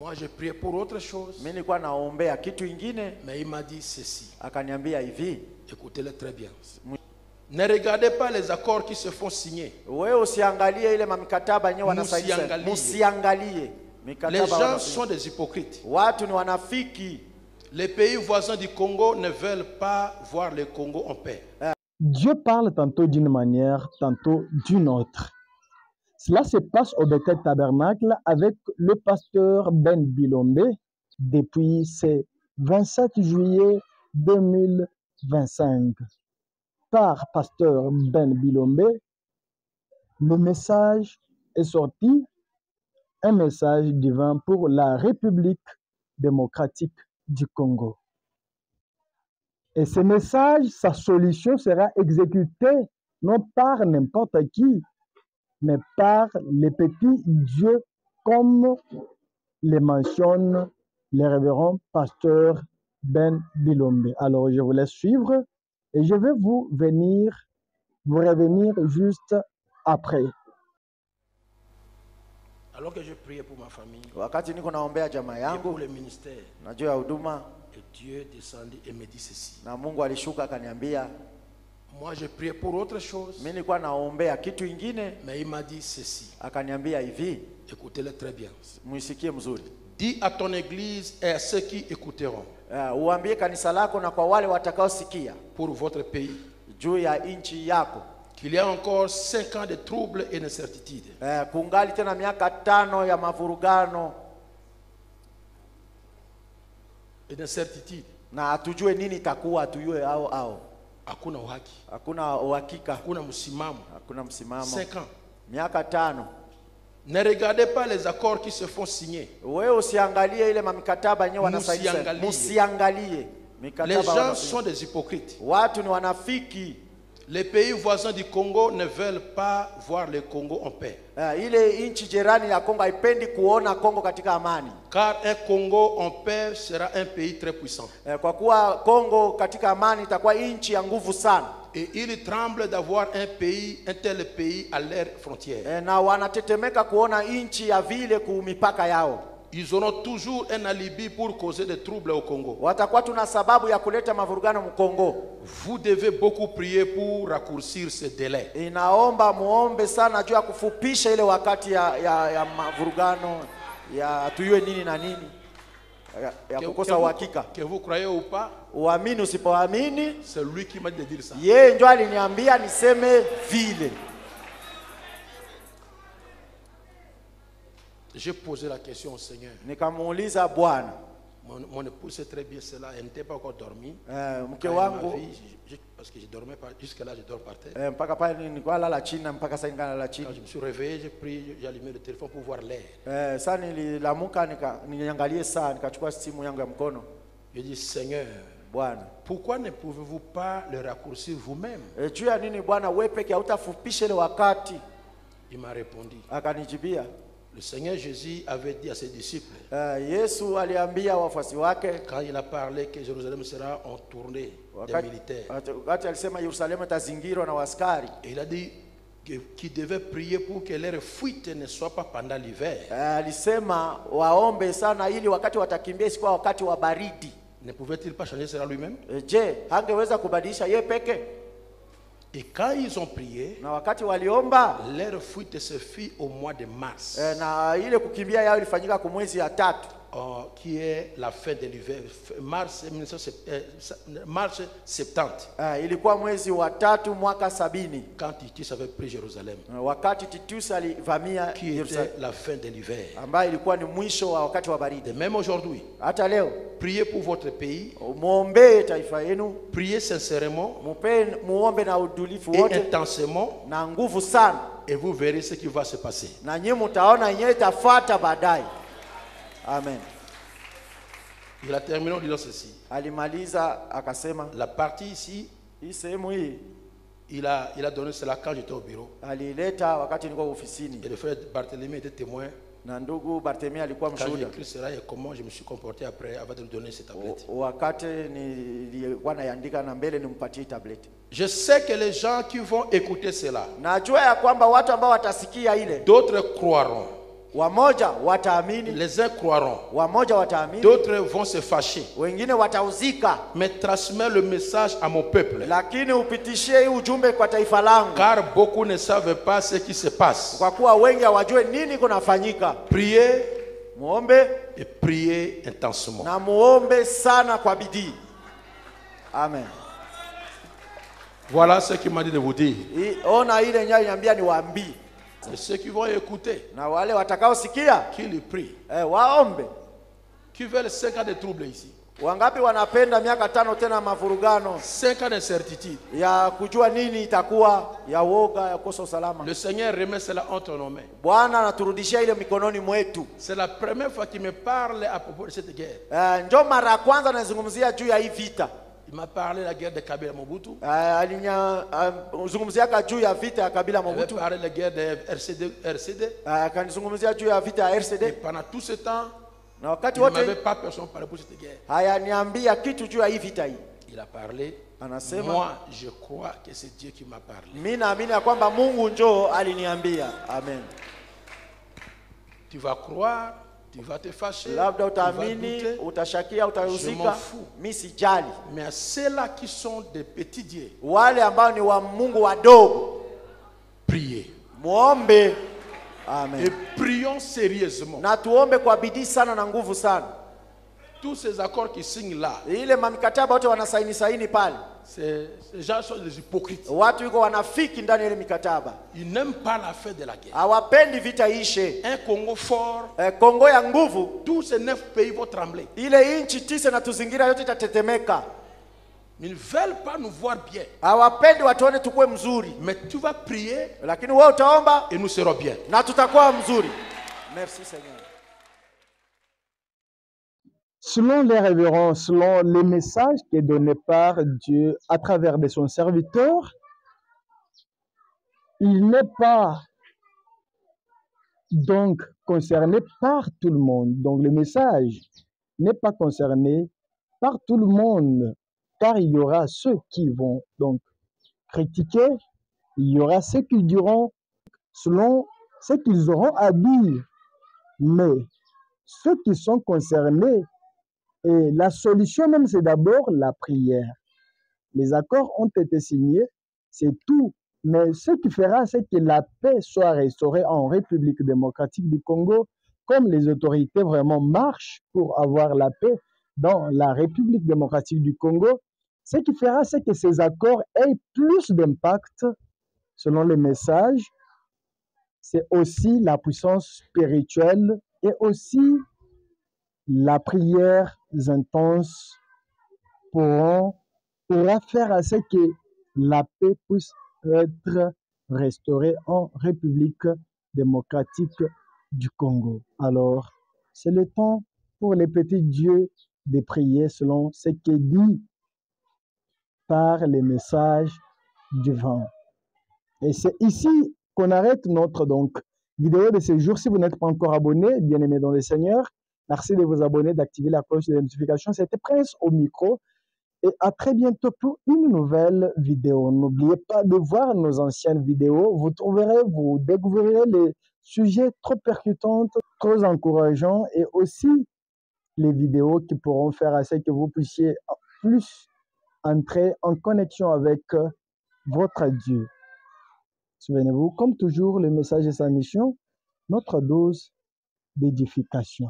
Moi, j'ai prié pour autre chose. Mimi nilikuwa naombea kitu ingine. Mais il m'a dit ceci. Akaniambia hivi. Écoutez-le très bien. Ne regardez pas les accords qui se font signer. Wewe usiangalie ile mikataba yenyewe wanasaini. Msiangalie. Les gens sont des hypocrites. Watu ni wanafiki. Les pays voisins du Congo ne veulent pas voir le Congo en paix. Dieu parle tantôt d'une manière, tantôt d'une autre. Cela se passe au Bethel Tabernacle avec le pasteur Ben Bilombe depuis ce 27 juillet 2025. Par pasteur Ben Bilombe, le message est sorti, un message divin pour la République démocratique du Congo. Et ce message, sa solution sera exécutée non par n'importe qui, mais par les petits dieux, comme les mentionne le révérend pasteur Ben Bilombe. Alors, je vous laisse suivre et je vais vous revenir juste après. Alors que je priais pour ma famille, wakati niko naombea jamaa et yangu pour le ministère, najua huduma, et Dieu descendit et me dit ceci. na Mungu alishuka akaniambia. Moi, je priais pour autre chose. Mimi nilikuwa naombea kitu ingine. Mais il m'a dit ceci. Akaniambia hivi. Écoutez-le très bien. Muisikie mzuri. Dis à ton église et à ceux qui écouteront. Uambie kanisa lako na kwa wale watakaosikia. Pour votre pays. Juu ya nchi yako. Qu'il y a encore 5 ans de troubles et d'incertitudes. Kungali tena miaka 5 ya mavurugano. Et d'incertitudes. Na hatujue nini itakuwa, tujue au. Hakuna uhaki. Hakuna uhakika. Hakuna msimamo. Hakuna msimamo. 5 ans. Miaka 5. Ne regardez pas les accords qui se font signer. Wewe usiangalie ile mikataba yenyewe wanasaini. Msiangalie. Les gens sont des hypocrites. Watu ni wanafiki. Les pays voisins du Congo ne veulent pas voir le Congo en paix. Ile nchi jirani ya Kongo haipendi kuona Kongo katika amani. Car un Congo en paix sera un pays très puissant. Kwa kuwa Kongo katika amani itakuwa nchi ya nguvu sana. Et ils tremblent d'avoir un tel pays à leurs frontières. Na wanatetemeka kuona nchi ya vile ku mipaka yao. Ils auront toujours un alibi pour causer des troubles au Congo. Watakuwa tuna sababu ya kuleta mavurugano mkongo. Vous devez beaucoup prier pour raccourcir ce délai. Inaomba muombe sana juu ya kufupisha ile wakati ya mavurugano ya tuyue nini na nini. Ya kukosa uhakika. Que vous croyez ou pas? Uamini usipoamini, c'est lui qui m'a dit de dire ça. Yeye ndio aliniambia niseme vile. J'ai posé la question au Seigneur. Nikamuuliza Bwana. Mon épouse sait très bien cela, elle n'était pas encore dormie. Mke wangu parce que je dormais pas jusque là, je dors par terre. Mpaka pale nilikuwa lala chini mpaka sasa ngalala chini. Quand je me suis réveillé, j'ai pris, j'ai allumé le téléphone pour voir l'heure. Sasa nililamuka niangalie saa, nikachukua simu yangu ya mkono. Je dis Seigneur, Bwana, pourquoi ne pouvez-vous pas le raccourcir vous-même? Juu ya nini Bwana wewe peke hautafupisha ile wakati? Il m'a répondu. Akanijibia. Le Seigneur Jésus avait dit à ses disciples, Yesu aliambia wafuasi wake, quand il a parlé que Jérusalem sera entourée des militaires, wakati alisema Yerusalemu itazingirwa na askari, il a dit qu'ils devaient prier pour que leur fuite ne soit pas pendant l'hiver. Alisema waombe sana ili wakati watakimbia isikuwa wakati wa baridi. Ne pouvait-il pas changer cela lui-même? Je, hangeweza kubadilisha yeye peke? Et quand ils ont prié, na wakati waliomba, leur fuite se fit au mois de mars. Na ile kukimbia yao ilifanyika kwa mwezi ya 3. Qui est la fin de l'hiver, mars 70. Ilikuwa mwezi wa 3 mwaka 70. Quand Titus avait pris Jérusalem. Wakati Titus alivamia Yerusalem, la fin de l'hiver. Ambayo ilikuwa ni mwisho wa wakati wa baridi. Même aujourd'hui. Hata leo. Priez pour votre pays. Muombe taifa yenu. Priez sincèrement. Muombe na udulifu wote. Et intensément. Na nguvu sana. Et vous verrez ce qui va se passer. Na nyinyi mtaona yenyewe itafuata baadaye. Amen. Il a terminé en disant ceci. Alimaliza akasema, la partie ici, hii sehemu hii, il a donné cela quand j'étais au bureau. Alileta wakati nilikuwa ofisini. Et le frère Barthélemy était témoin. Na ndugu Barthélemy alikuwa mshuhuda. Quand j'ai écrit cela et comment je me suis comporté après avant de lui donner cette tablette. Wakati nilikuwa naandika na mbele nimpatie tablette. Je sais que les gens qui vont écouter cela, najua ya kwamba watu ambao watasikia ile, d'autres croiront. Wamoja wataamini, Les uns croiront, wamoja wataamini, d'autres vont se fâcher. wengine watauzika. Mais transmets le message à mon peuple. Lakini upitishie hii ujumbe kwa taifa langu, Car beaucoup ne savent pas ce qui se passe. kwa kuwa wengi hawajue nini kunafanyika. Priez Muombe et priez intensement. na muombe sana kwa bidii. Amen. Voilà ce qu'il m'a dit de vous dire. Ona ile nyayo niambia niwaambie. Et ceux qui vont écouter, Na wale watakaosikia qu'ils prient. waombe. Qui veulent 5 ans de troubles ici? Wangapi wanapenda miaka 5 tena mavurugano 5 ans d'incertitude. ya kujua nini itakuwa, ya woga, ya kukosa usalama? Le Seigneur remet cela entre nos mains. Bwana anaturudishia ile mikononi mwetu. C'est la première fois qu'il me parle à propos de cette guerre. Ndio mara ya kwanza nazungumzia juu ya hii vita. Il m'a parlé de la guerre de Kabila Mobutu. Zungumziaka juu ya vita ya Kabila Il m'a Mobutu. parlé de la guerre de RCD. Akanizungumzia juu ya vita ya Et RCD. pendant tout ce temps, Na wakati il ne m'avait wote pas personne parlé pour cette guerre. hayaniambia kitu juu ya hii vita hii. Il a parlé. Anasema, Moi, je crois que c'est Dieu qui m'a parlé. mimi naamini ya kwamba Mungu njoo aliniambia. Amen. Tu vas croire, tu vas te fâcher, Labda tu vas utaamini, douter. utashakia, Je m'en utauzika. fous. Mimi sijali. Mais à ceux-là qui sont des petits dieux, Wale ambao ni wa Mungu wadogo, priez. muombe. Amen. Et prions sérieusement. Na tuombe kwa bidii sana na nguvu sana. Tous ces accords qui signent là, Ile mamikataba wote wanasaini pale. ces gens sont des hypocrites. Watu yuko wanafiki ndani ya ile mikataba. Ils n'aiment pas la fin de la guerre. Hawapendi vita ishe. Un Congo fort, Kongo ya nguvu, tous ces 9 pays vont trembler. ile inchi 9 na tuzingira yote itatetemeka. Ils ne veulent pas nous voir bien. Hawapendi watuone tukue mzuri. Mais tu vas prier Lakini wewe utaomba et nous serons bien. na tutakuwa mzuri. Merci Seigneur. Selon les révérends, selon les messages qui est donné par Dieu à travers de son serviteur, il n'est pas donc concerné par tout le monde. Donc le message n'est pas concerné par tout le monde, car il y aura ceux qui vont donc critiquer, il y aura ceux qui diront selon ce qu'ils auront à dire. Mais ceux qui sont concernés, et la solution même, c'est d'abord la prière. Les accords ont été signés, c'est tout. Mais ce qui fera, c'est que la paix soit restaurée en République démocratique du Congo, comme les autorités vraiment marchent pour avoir la paix dans la République démocratique du Congo. Ce qui fera, c'est que ces accords aient plus d'impact, selon les messages. C'est aussi la puissance spirituelle et aussi la prière intense pourra faire à ce que la paix puisse être restaurée en République démocratique du Congo. Alors, c'est le temps pour les petits dieux de prier selon ce qui est dit par les messages divins. Et c'est ici qu'on arrête notre vidéo de ce jour. Si vous n'êtes pas encore abonné, bien-aimé dans le Seigneur, merci de vous abonner, d'activer la cloche de notification. C'était Prince au micro. Et à très bientôt pour une nouvelle vidéo. N'oubliez pas de voir nos anciennes vidéos. Vous découvrirez les sujets trop percutants, trop encourageants et aussi les vidéos qui pourront faire à ce que vous puissiez plus entrer en connexion avec votre Dieu. Souvenez-vous, comme toujours, le message et sa mission, notre dose d'édification.